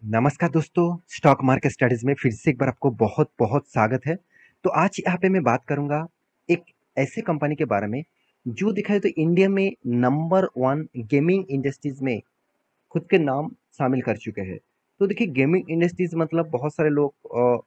नमस्कार दोस्तों, stock market studies में फिर से एक बार आपको बहुत-बहुत स्वागत है। तो आज यहाँ पे मैं बात करूँगा एक ऐसे कंपनी के बारे में, जो देखा जाए तो इंडिया में नंबर 1 गेमिंग इंडस्ट्रीज़ में खुद के नाम शामिल कर चुके हैं। तो देखिए गेमिंग इंडस्ट्रीज़ मतलब बहुत सारे लोग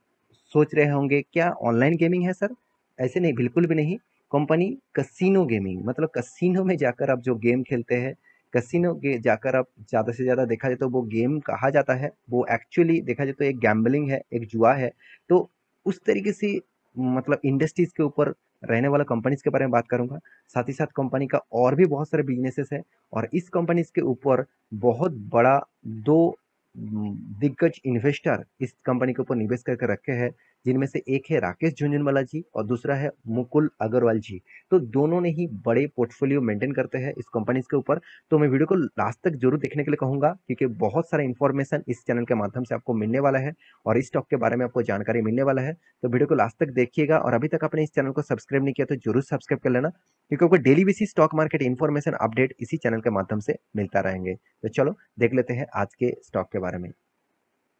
सोच रहे होंगे क्या ऑनलाइन गेमिंग है सर? ऐसे नहीं, बिल्कुल भी नहीं। कंपनी कसिनो गेमिंग मतलब कसिनो में जाकर आप जो गेम खेलते हैं, कसिनो गे जाकर आप ज़्यादा से ज़्यादा देखा जाए तो वो गेम कहा जाता है, वो एक्चुअली देखा जाए तो एक गैम्बलिंग है, एक जुआ है। तो उस तरीके से मतलब इंडस्ट्रीज़ के ऊपर रहने वाला कंपनीज़ के बारे में बात करूँगा। साथ ही साथ कंपनी का और भी बहुत सारे बिज़नेसेस हैं और इस कंपनीज़ के ऊपर बहुत बड़ा 2 दिग्गज इन्वेस्टर इस कंपनी के ऊपर निवेश करके रखे हैं, जिनमें से एक है राकेश झुनझुनवाला जी और दूसरा है मुकुल अग्रवाल जी। तो दोनों ने ही बड़े पोर्टफोलियो मेंटेन करते हैं इस कंपनीज़ के ऊपर। तो मैं वीडियो को लास्ट तक ज़रूर देखने के लिए कहूँगा क्योंकि बहुत सारा इन्फॉर्मेशन इस चैनल के माध्यम से आपको मिलने वाला है और इस स्टॉक के बारे में आपको जानकारी मिलने वाला है। तो वीडियो को लास्ट तक देखिएगा और अभी तक आपने इस चैनल को सब्सक्राइब नहीं किया तो ज़रूर सब्सक्राइब कर लेना क्योंकि आपको daily basis stock market information update इसी चैनल के माध्यम से मिलता रहेंगे। तो चलो देख लेते हैं आज के स्टॉक के बारे में।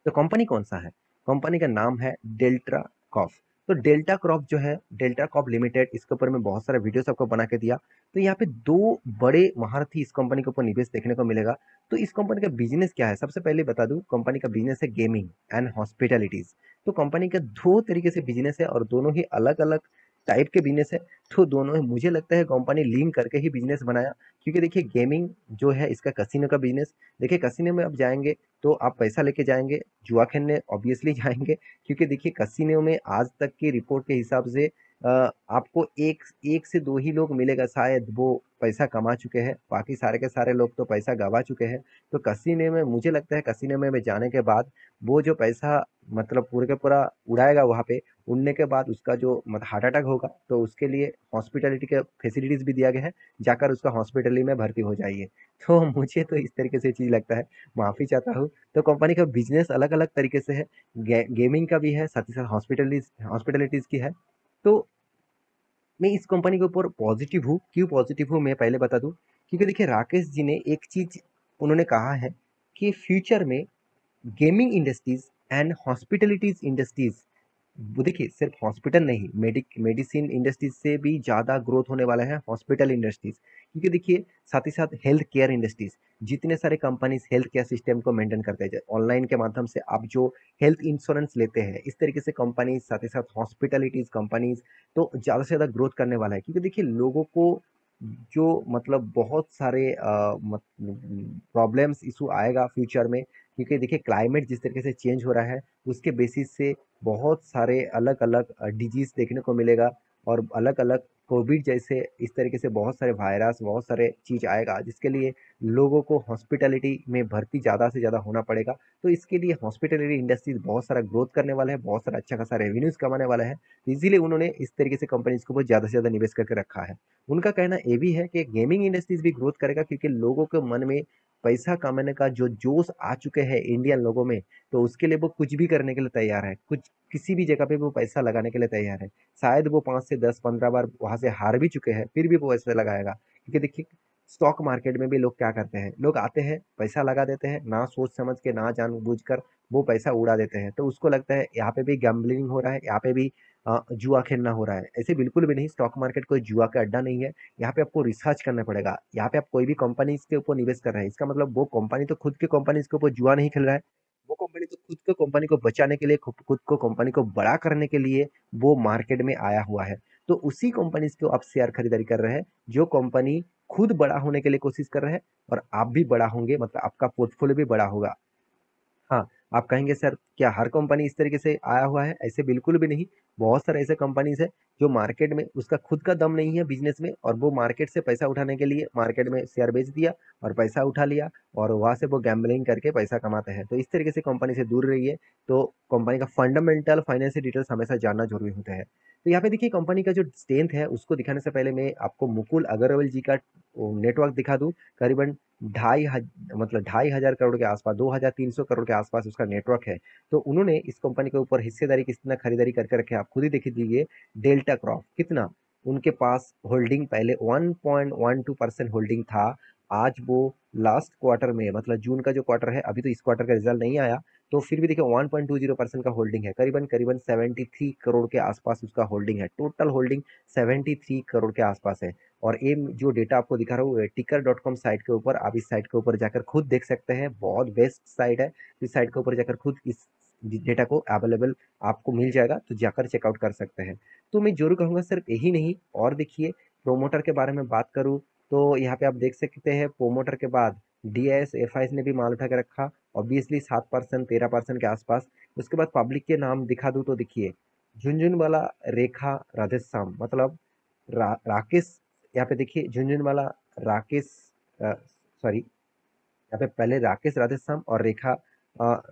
तो कंपनी कौन सा है? कंपनी का नाम है डेल्टा कॉप। तो डेल्टा क्रॉप जो है, डेल्टा कॉप लिमिटेड, इसके ऊपर मैं बहुत सारा वीडियोस आपको बना के दिया। तो यहाँ पे दो बड़े महारथी इस कंपनी के ऊपर निवेश देखने को मिलेगा। तो इस कंपनी का बिजनेस क्या है? सबसे पहले बता दूं, कंपनी का बिजनेस है गेमिंग एंड हॉस्पिटैलिटीज। तो कंपनी का दो तरीके से बिजनेस है और दोनों ही अलग अलग टाइप के बिजनेस है। तो दोनों ही मुझे लगता है कंपनी लिंक करके ही बिजनेस बनाया, क्योंकि देखिए गेमिंग जो है इसका कसिनो का बिजनेस। देखिए कसिनो में आप जाएंगे तो आप पैसा लेके जाएंगे, जुआ खेलने ऑब्वियसली जाएंगे, क्योंकि देखिए कसिनो में आज तक की रिपोर्ट के हिसाब से आपको एक एक से दो ही लोग मिलेगा शायद वो पैसा कमा चुके हैं, बाकी सारे के सारे लोग तो पैसा गवा चुके हैं। तो कसिनो में मुझे लगता है कसिनो में जाने के बाद वो जो पैसा मतलब पूरे का पूरा उड़ाएगा वहाँ पे, उड़ने के बाद उसका जो मतलब हार्ट अटैक होगा तो उसके लिए हॉस्पिटलिटी के फैसिलिटीज भी दिया गया है, जाकर उसका हॉस्पिटल में भर्ती हो जाइए। तो मुझे तो इस तरीके से चीज लगता है, माफी चाहता हूँ। तो कंपनी का बिजनेस अलग अलग तरीके से है, गेमिंग का भी है, साथ ही साथ हॉस्पिटलिटीज की है। तो मैं इस कंपनी के ऊपर पॉजिटिव हूँ। क्यों पॉजिटिव हूँ मैं पहले बता दूं, क्योंकि देखिए राकेश जी ने एक चीज उन्होंने कहा है कि फ्यूचर में गेमिंग इंडस्ट्रीज एंड हॉस्पिटलिटीज इंडस्ट्रीज, वो देखिए सिर्फ हॉस्पिटल नहीं, मेडिसिन इंडस्ट्रीज से भी ज़्यादा ग्रोथ होने वाला है हॉस्पिटल इंडस्ट्रीज, क्योंकि देखिए साथ ही साथ हेल्थ केयर इंडस्ट्रीज, जितने सारे कंपनीज हेल्थ केयर सिस्टम को मेंटेन करते हैं ऑनलाइन के माध्यम से, आप जो हेल्थ इंश्योरेंस लेते हैं, इस तरीके से कंपनीज, साथ ही साथ हॉस्पिटलिटीज कंपनीज तो ज़्यादा से ज़्यादा ग्रोथ करने वाला है, क्योंकि देखिए लोगों को जो मतलब बहुत सारे प्रॉब्लम्स इशू आएगा फ्यूचर में, क्योंकि देखिए क्लाइमेट जिस तरीके से चेंज हो रहा है उसके बेसिस से बहुत सारे अलग अलग डिजीज देखने को मिलेगा और अलग अलग कोविड जैसे इस तरीके से बहुत सारे वायरस, बहुत सारे चीज आएगा जिसके लिए लोगों को हॉस्पिटलिटी में भर्ती ज़्यादा से ज़्यादा होना पड़ेगा। तो इसके लिए हॉस्पिटलिटी इंडस्ट्रीज बहुत सारा ग्रोथ करने वाला है, बहुत सारा अच्छा खासा रेवेन्यूज कमाने वाला है। तो इसीलिए उन्होंने इस तरीके से कंपनीज को बहुत ज़्यादा से ज़्यादा निवेश करके रखा है। उनका कहना ये भी है कि गेमिंग इंडस्ट्रीज भी ग्रोथ करेगा, क्योंकि लोगों के मन में पैसा कमाने का जो जोश आ चुके हैं इंडियन लोगों में, तो उसके लिए वो कुछ भी करने के लिए तैयार है, कुछ किसी भी जगह पे वो पैसा लगाने के लिए तैयार है। शायद वो 5 से 10 15 बार वहां से हार भी चुके हैं, फिर भी वो पैसा लगाएगा, क्योंकि देखिए स्टॉक मार्केट में भी लोग क्या करते हैं, लोग आते हैं पैसा लगा देते हैं, ना सोच समझ के ना जानबूझ कर वो पैसा उड़ा देते हैं, तो उसको लगता है यहाँ पे भी गैम्बलिंग हो रहा है, यहाँ पे भी जुआ खेलना हो रहा है। ऐसे बिल्कुल भी नहीं, स्टॉक मार्केट कोई जुआ का अड्डा नहीं है। यहाँ पे आपको रिसर्च करना पड़ेगा। यहाँ पे आप कोई भी कंपनी के ऊपर निवेश कर रहे हैं, इसका मतलब वो कंपनी तो खुद के कंपनी के ऊपर जुआ नहीं खेल रहा है, वो कंपनी तो खुद को कंपनी को बचाने के लिए, खुद को कंपनी को बड़ा करने के लिए वो मार्केट में आया हुआ है। तो उसी कंपनी को आप शेयर खरीदारी कर रहे हैं, जो कंपनी खुद बड़ा होने के लिए कोशिश कर रहे हैं, और आप भी बड़ा होंगे, मतलब आपका पोर्टफोलियो भी बड़ा होगा। हाँ, आप कहेंगे सर क्या हर कंपनी इस तरीके से आया हुआ है? ऐसे बिल्कुल भी नहीं। बहुत सारे ऐसे कंपनीज है जो मार्केट में उसका खुद का दम नहीं है बिजनेस में, और वो मार्केट से पैसा उठाने के लिए मार्केट में शेयर बेच दिया और पैसा उठा लिया, और वहां से वो गैम्बलिंग करके पैसा कमाते हैं। तो इस तरीके से कंपनी से दूर रहिए। तो कंपनी का फंडामेंटल फाइनेंशियल डिटेल्स हमेशा जानना जरूरी होता है। तो यहाँ पे देखिए कंपनी का जो स्ट्रेंथ है उसको दिखाने से पहले मैं आपको मुकुल अग्रवाल जी का नेटवर्क दिखा दूं। करीबन मतलब 2,500 करोड़ के आसपास, 2,300 करोड़ के आसपास उसका नेटवर्क है। तो उन्होंने इस कंपनी के ऊपर हिस्सेदारी कितना खरीदारी करके रखे आप खुद ही देख लीजिए। डेल्टा क्रॉप कितना उनके पास होल्डिंग, पहले 1.12% होल्डिंग था, आज वो लास्ट क्वार्टर में, मतलब जून का जो क्वार्टर है, अभी तो इस क्वार्टर का रिजल्ट नहीं आया, तो फिर भी देखिए 1.20% का होल्डिंग है, करीबन करीबन 73 करोड़ के आसपास उसका होल्डिंग है, टोटल होल्डिंग 73 करोड़ के आसपास है। और ये जो डेटा आपको दिखा रहा हूँ टिकर.com साइट के ऊपर, आप इस साइट के ऊपर जाकर खुद देख सकते हैं, बहुत बेस्ट साइट है। इस साइट के ऊपर जाकर खुद इस डेटा को अवेलेबल आपको मिल जाएगा, तो जाकर चेकआउट कर सकते हैं। तो मैं जरूर कहूँगा सिर्फ यही नहीं, और देखिए प्रोमोटर के बारे में बात करूँ तो यहाँ पे आप देख सकते हैं प्रोमोटर के बाद डीआईएस एफआईएस ने भी माल उठा के रखा, ऑब्वियसली 7% 13% के आसपास। उसके बाद पब्लिक के नाम दिखा दूँ तो देखिए झुनझुनवाला, रेखा, राधेश्याम, मतलब राकेश, यहाँ पे देखिए झुनझुनवाला, राकेश, सॉरी, यहाँ पे पहले राकेश राधेश्याम और रेखा,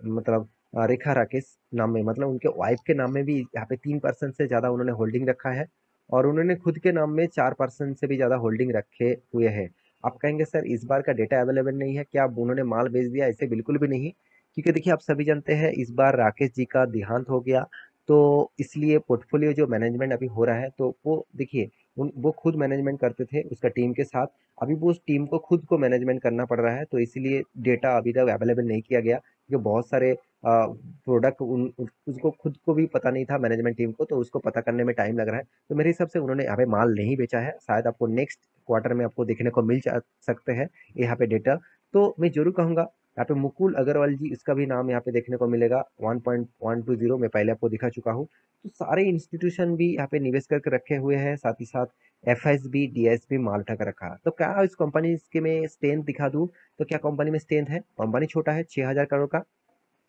मतलब रेखा राकेश नाम में, मतलब उनके वाइफ के नाम में भी यहाँ पे 3% से ज़्यादा उन्होंने होल्डिंग रखा है, और उन्होंने खुद के नाम में 4% से भी ज़्यादा होल्डिंग रखे हुए हैं। आप कहेंगे सर इस बार का डेटा अवेलेबल नहीं है क्या, अब उन्होंने माल बेच दिया? ऐसे बिल्कुल भी नहीं, क्योंकि देखिए आप सभी जानते हैं इस बार राकेश जी का देहांत हो गया, तो इसलिए पोर्टफोलियो जो मैनेजमेंट अभी हो रहा है, तो वो देखिए वो खुद मैनेजमेंट करते थे उसका टीम के साथ, अभी वो उस टीम को खुद को मैनेजमेंट करना पड़ रहा है, तो इसीलिए डेटा अभी तक अवेलेबल नहीं किया गया, क्योंकि बहुत सारे प्रोडक्ट उसको खुद को भी पता नहीं था मैनेजमेंट टीम को, तो उसको पता करने में टाइम लग रहा है। तो मेरे हिसाब से उन्होंने यहाँ पे माल नहीं बेचा है, शायद आपको नेक्स्ट क्वार्टर में आपको देखने को मिल जा सकते हैं यहाँ पे डेटा। तो मैं जरूर कहूँगा यहाँ पे मुकुल अग्रवाल जी, इसका भी नाम यहाँ पे देखने को मिलेगा, 1.120 मैं पहले आपको दिखा चुका हूँ। तो सारे इंस्टीट्यूशन भी यहाँ पे निवेश करके रखे हुए हैं, साथ ही साथ एफएसबी डीएसबी माल उठा कर रखा। तो क्या इस कंपनी के में स्ट्रेंथ दिखा दूं, तो क्या कंपनी में स्ट्रेंथ है? कंपनी छोटा है, 6000 करोड़ का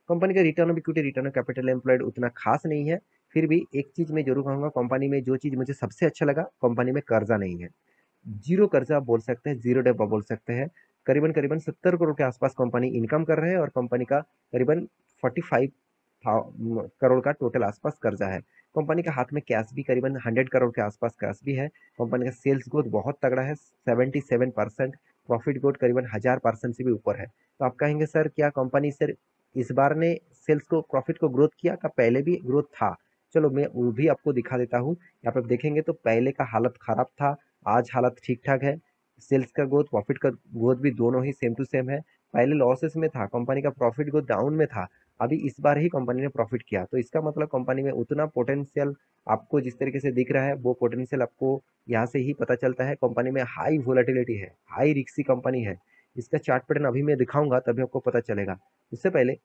कंपनी का return of equity, return of capital employed उतना खास नहीं है। फिर भी एक चीज मैं जरूर कहूंगा, कंपनी में जो चीज मुझे सबसे अच्छा लगा, कंपनी में कर्जा नहीं है, जीरो कर्जा आप बोल सकते हैं, जीरो डेप बोल सकते हैं। करीबन करीबन 70 करोड़ के आसपास कंपनी इनकम कर रहे हैं, और कंपनी का करीबन 45 करोड़ का टोटल आसपास कर्जा है। कंपनी के हाथ में कैश भी करीबन 100 करोड़ के आसपास कैश भी है। कंपनी का सेल्स ग्रोथ बहुत तगड़ा है, 77%, प्रॉफिट ग्रोथ करीबन 1000% से भी ऊपर है। तो आप कहेंगे सर क्या कंपनी सर इस बार ने सेल्स को, प्रॉफिट को ग्रोथ किया, का पहले भी ग्रोथ था? चलो मैं वो भी आपको दिखा देता हूँ। यहाँ पे आप देखेंगे तो पहले का हालत खराब था, आज हालत ठीक ठाक है। सेल्स का ग्रोथ, प्रॉफिट का ग्रोथ भी दोनों ही सेम टू सेम है। पहले लॉसेस में था कंपनी का, प्रॉफिट ग्रोथ डाउन में था, अभी इस बार ही कंपनी ने प्रॉफिट किया, तो इसका मतलब कंपनी में उतना पोटेंशियल आपको जिस तरीके से दिख रहा है, वो पोटेंशियल आपको यहाँ से ही पता चलता है। कंपनी में हाई वोलेटिलिटी है, हाई रिस्की कंपनी है। इसका चार्ट पैटर्न अभी मैं दिखाऊंगा, तभी आपको पता चलेगा। उससे पहले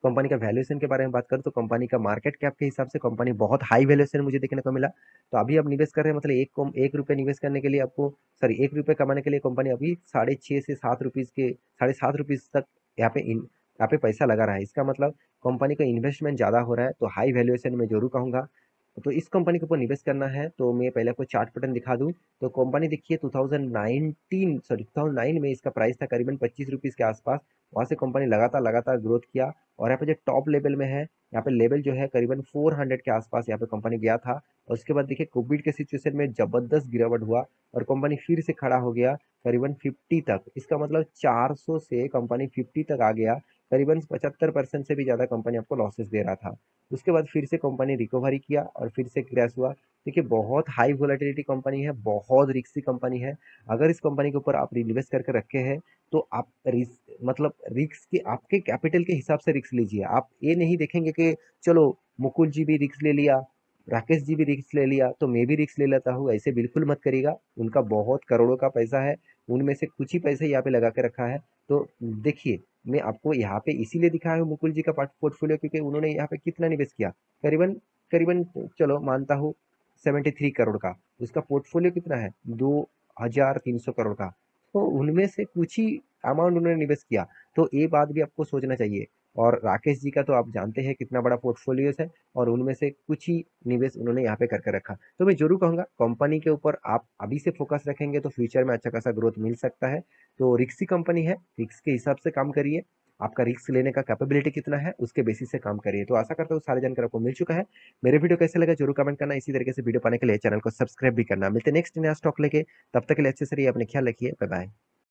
कंपनी का वैल्यूएशन के बारे में बात करें तो कंपनी का मार्केट कैप के हिसाब से कंपनी बहुत हाई वैल्यूएशन मुझे देखने को मिला। तो अभी आप निवेश कर रहे हैं, मतलब एक रुपये निवेश करने के लिए आपको, सॉरी, 1 रुपये कमाने के लिए कंपनी अभी 6.5 से 7 रुपीज के, 7.5 रुपीज तक यहाँ पे पैसा लगा रहा है। इसका मतलब कंपनी का इन्वेस्टमेंट ज्यादा हो रहा है, तो हाई वैल्यूएशन में जरूर कहूंगा। तो इस कंपनी के ऊपर निवेश करना है तो मैं पहले आपको चार्ट पैटर्न दिखा दूं। तो कंपनी देखिए 2009 में इसका प्राइस था करीबन 25 रुपीज के आसपास। वहां से कंपनी लगातार लगातार ग्रोथ किया, और यहाँ पे जो टॉप लेवल में है, यहाँ पे लेवल जो है करीबन 400 के आसपास यहाँ पे कंपनी गया था। और उसके बाद देखिए कोविड के सिचुएशन में जबरदस्त गिरावट हुआ, और कंपनी फिर से खड़ा हो गया करीबन 50 तक। इसका मतलब 400 से कंपनी 50 तक आ गया, करीबन 75% से भी ज्यादा कंपनी आपको लॉसेस दे रहा था। उसके बाद फिर से कंपनी रिकवरी किया और फिर से क्रैश हुआ। देखिए बहुत हाई वोलेटिलिटी कंपनी है, बहुत रिस्की कंपनी है। अगर इस कंपनी के ऊपर आप इन्वेस्ट करके रखे हैं, तो आप रिस्क, मतलब रिस्क के, आपके कैपिटल के हिसाब से रिस्क लीजिए। आप ये नहीं देखेंगे कि चलो मुकुल जी भी रिस्क ले लिया, राकेश जी भी रिस्क ले लिया, तो मैं भी रिस्क ले लेता हूँ, ऐसे बिल्कुल मत करिएगा। उनका बहुत करोड़ों का पैसा है, उनमें से कुछ ही पैसे यहाँ पे लगा के रखा है। तो देखिए मैं आपको यहाँ पे इसीलिए दिखाया हूँ मुकुल जी का पोर्टफोलियो, क्योंकि उन्होंने यहाँ पे कितना निवेश किया, करीबन करीबन चलो मानता हूँ 73 करोड़ का। उसका पोर्टफोलियो कितना है, 2300 करोड़ का। तो उनमें से कुछ ही अमाउंट उन्होंने निवेश किया, तो ये बात भी आपको सोचना चाहिए। और राकेश जी का तो आप जानते हैं कितना बड़ा पोर्टफोलियो है, और उनमें से कुछ ही निवेश उन्होंने यहाँ पे करके रखा। तो मैं जरूर कहूंगा कंपनी के ऊपर आप अभी से फोकस रखेंगे तो फ्यूचर में अच्छा खासा ग्रोथ मिल सकता है। तो रिक्सी कंपनी है, रिस्क के हिसाब से काम करिए, आपका रिस्क लेने का कैपेबिलिटी कितना है उसके बेसिस से काम करिए। तो आशा करता हूँ सारी जानकारी आपको मिल चुका है। मेरे वीडियो कैसे लगा जरूर कमेंट करना, इसी तरीके से वीडियो पाने के लिए चैनल को सब्सक्राइब भी करना। मिलते नेक्स्ट नया स्टॉक लेके, तब तक के लिए अच्छे से रहिए, अपने ख्याल रखिए, बाय बाय।